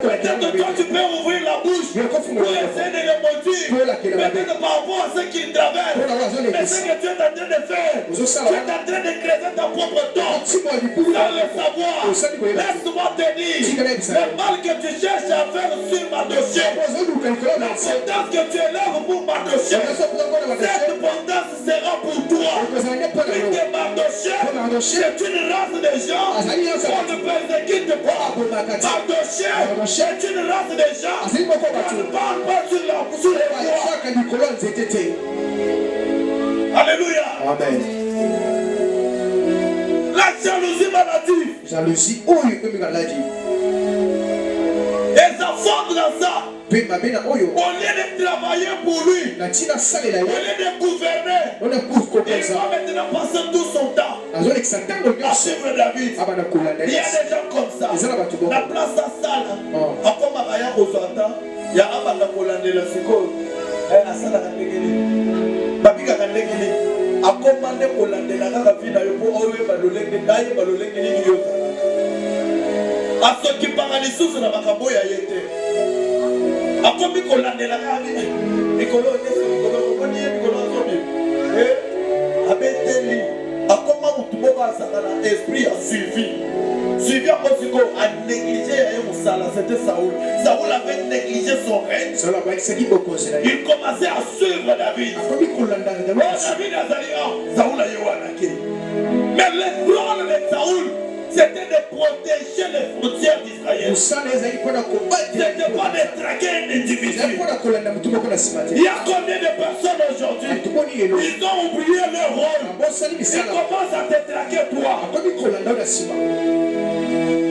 Peut-être que toi tu peux ouvrir la bouche pour essayer de le motiver. Peut-être par rapport à ce qu'il traverse. Mais ce que tu es en train de faire, tu es en train de creuser ta propre tombe. Sans le savoir, laisse-moi te dire, le mal que tu cherches à faire sur Mardochée, la sentence que tu élèves pour Mardochée, cette abondance sera pour toi. Puisque Mardochée, c'est une race de gens qu'on ne persécute pas. Mardochée, c'est une race de gens qu'on ne parle pas sur la foi. Alléluia. Amen. La jalousie maladie. Jalousie, Et ça fonde dans ça. Au lieu de travailler pour lui, au lieu de gouverner, il va maintenant passer tout son temps à suivre David. Il y a des gens comme ça. La place à salle, comme Abaya Rosanta, il y a Abanda Kolandela Siko, à Sala Kandegeli, Babika Kandegeli, à commander Kolandela Kavina, pour Owe Balolengeli, Balolengeli, à ceux qui parlent les sous, na Makaboya Yete. Akomi kolandela kabi mikolo nese mikolo koni mikolo zobi abeteli akoma mutumoka asakana esprit a suivi a Mosiko a négligé ya musala. C'était Saoul avait négligé son règne. Il commençait à suivre David. David a dit Saoul a yoanaki. Mais le rôle de Saoul, c'était de protéger les frontières d'Israël. C'était pas de traquer un individu. Il y a combien de personnes aujourd'hui? Ils ont oublié leur rôle. Ils commencent à te traquer toi.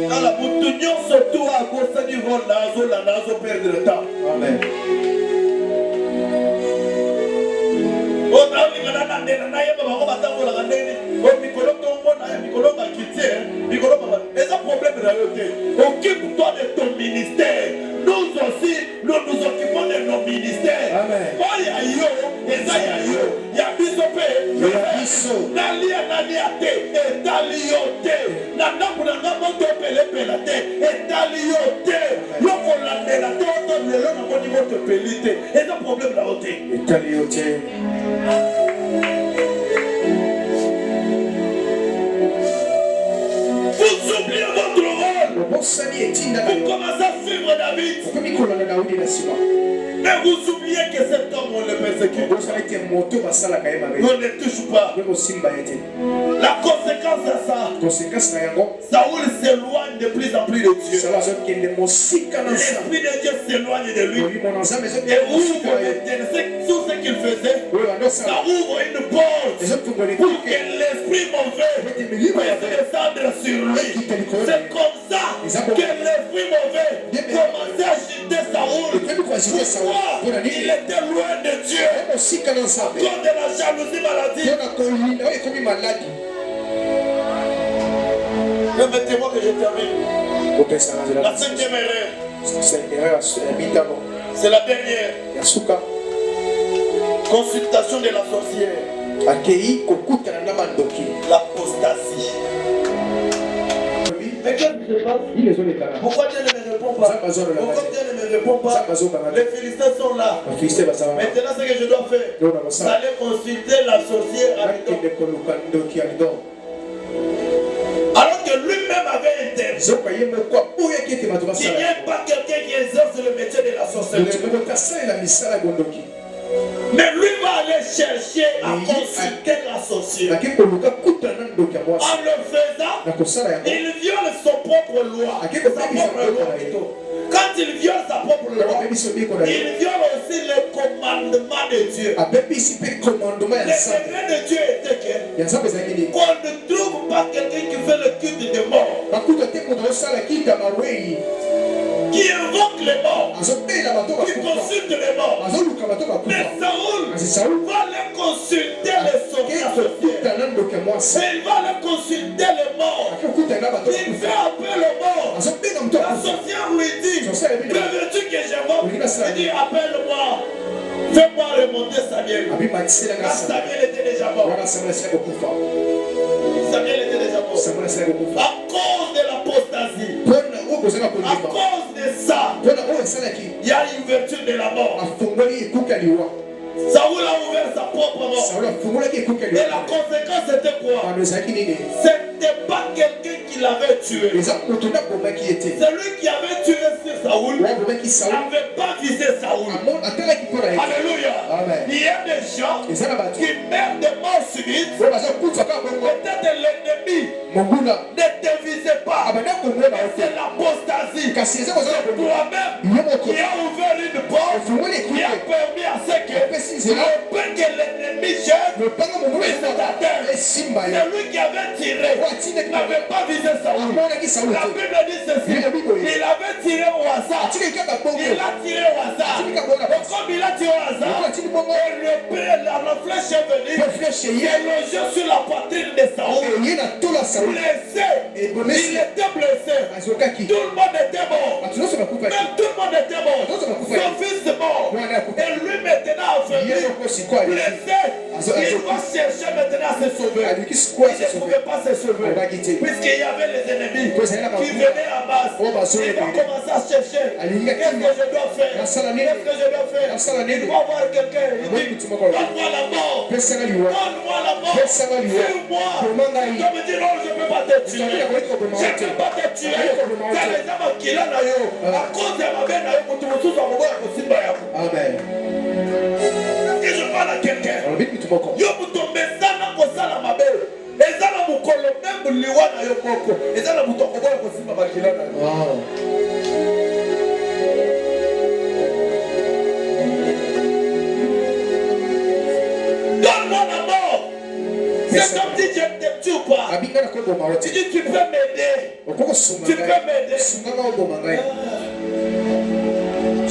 Dans la boutonnion, surtout à cause du rôle, nazo perdre le temps. Amen. Occupe-toi de ton ministère. Nous aussi, nous nous occupons de nos ministères. Amen. Vous oubliez votre rôle. Vous commencez à suivre David. Mais vous oubliez que cet homme, on le persécute. On ne le touche pas. La conséquence de ça, Saoul s'éloigne de plus en plus de Dieu. L'Esprit de Dieu s'éloigne de lui. Et ouvre tout ce qu'il faisait. Ça ouvre une porte pour que l'Esprit mauvais puisse descendre sur lui. C'est comme ça que l'Esprit mauvais commençait à agiter Saoul. Pourquoi? Il était loin de Dieu. À cause de la jalousie maladie. Permettez-moi que je termine. La 5e erreur. C'est la dernière. Consultation de la sorcière. L'apostasie. Mais qu'est-ce qui se passe? Pourquoi Dieu ne me répond pas? Pourquoi Dieu ne me répond pas? Les Philistins sont là. Maintenant, ce que je dois faire, c'est aller consulter la sorcière à Adon. Alors que lui-même avait interdit qu'il n'y ait pas quelqu'un qui exerce le métier de la sorcellerie. Mais lui va aller chercher à consulter la sorcière. En le faisant, il viole son propre loi. Quand il viole sa propre loi, il viole aussi le commandement de Dieu. Le secret de Dieu était qu'on ne trouve pas quelqu'un qui fait le culte des morts, qui invoque les morts, qui consulte les morts. Mais Saoul va aller consulter les sorciers. Il va aller consulter les morts. Il fait appeler les morts. La sorcière lui dit, que veux-tu que j'invoque? Il dit, appelle-moi. Fais-moi remonter Samuel. Quand Samuel était déjà mort. Samuel était déjà mort. À cause de l'apostasie. À cause de ça, il y a une ouverture de la mort. Saoul a ouvert sa propre mort. Et la conséquence c'était quoi? C'était pas quelqu'un qui l'avait tué. Celui qui avait tué Saoul n'avait pas visé Saoul. Alléluia. Il y a des gens qui meurent de mort subite. Peut-être l'ennemi ne te visait pas. C'est l'apostasie. C'est toi-même qui a ouvert une porte qui a permis à ce que le pain que l'ennemi jette puisse t'atteindre. Celui qui avait tiré n'avait pas visé Saoul. La Bible dit ceci. Il avait tiré au hasard. Il a tiré au hasard. Et comme il a tiré au hasard, la flèche est venue. Il est logé sur la poitrine de Saoul. Blessé. Il était blessé. Tout le monde était mort. Même tout le monde était mort. Son fils est mort. Et lui maintenant affaibli, blessé, il doit chercher maintenant à se sauver. Il ne pouvait pas se sauver. Puisqu'il y avait les ennemis qui venaient à base. Il va commencer à chercher. Qu'est-ce que je dois faire? Qu'est-ce que je dois faire? Il doit voir quelqu'un. Il dit, donne-moi la mort. Donne-moi la mort. Fuis-moi. Tu me dis non, je ne peux pas te tuer. Je ne peux pas te tuer. Car les hommes qui l'ont à cause de ma mère, Amen. Et je parle à quelqu'un. Yo mutombe sana kosala mabe. Ezala mukolo même liwa na yo moko. Ezala mutoko boya kosimba bakila na yo. Donne-moi la mort. C'est comme si je te tue pas. Tu dis tu peux m'aider. Tu peux m'aider.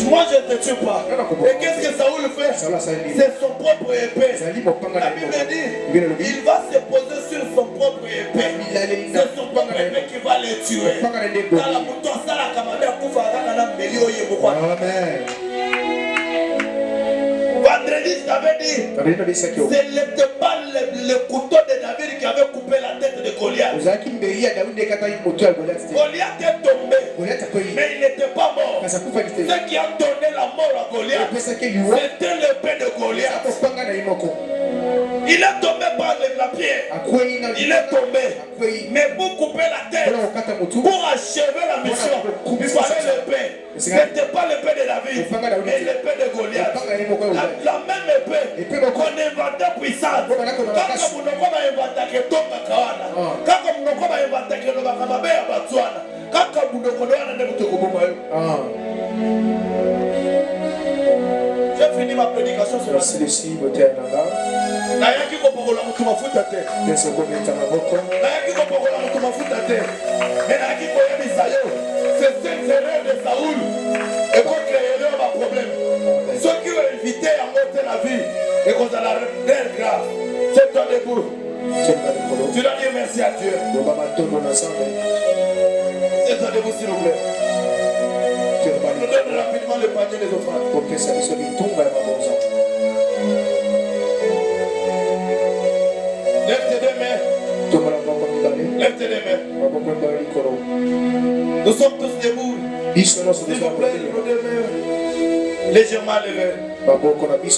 Moi je ne te tue pas. Et qu'est-ce que Saoul fait? C'est son propre épée. La Bible dit il va se poser sur son propre épée. C'est son propre épée qui va les tuer. Vendredi, je t'avais dit, ce n'était pas le couteau de David qui avait coupé la tête de Goliath. Goliath est tombé, mais il n'était pas mort. Ce qui a donné la mort à Goliath, c'était l'épée de Goliath. Il est tombé par la pierre. Il est tombé. Mais pour couper la tête, pour achever la mission, il fallait l'épée. Ce n'était pas l'épée de David, mais l'épée de Goliath. La même épée qu'on inventait puissante. Quand on a inventé Tonga Kawana, quand on a inventé Lobakababe à Batsuana, quand on a inventé j'ai fini ma prédication sur la Nayaki kopokola mutu mafuta te. Nayaki kopokola mutu mafuta te. Mais nayaki koyebisa yo. C'est cette erreur de Saoul. Et qu'on crée un problème. Ceux qui ont évité à monter la vie et qu'on a la l'air grave. C'est toi debout. Tu dois dire merci à Dieu. C'est toi debout s'il vous plaît. Je donne rapidement le panier des offrandes. Lève tes deux mains. Lève tes deux mains. Nous sommes tous debout. S'il vous plaît, lève vos deux mains. Légèrement levés.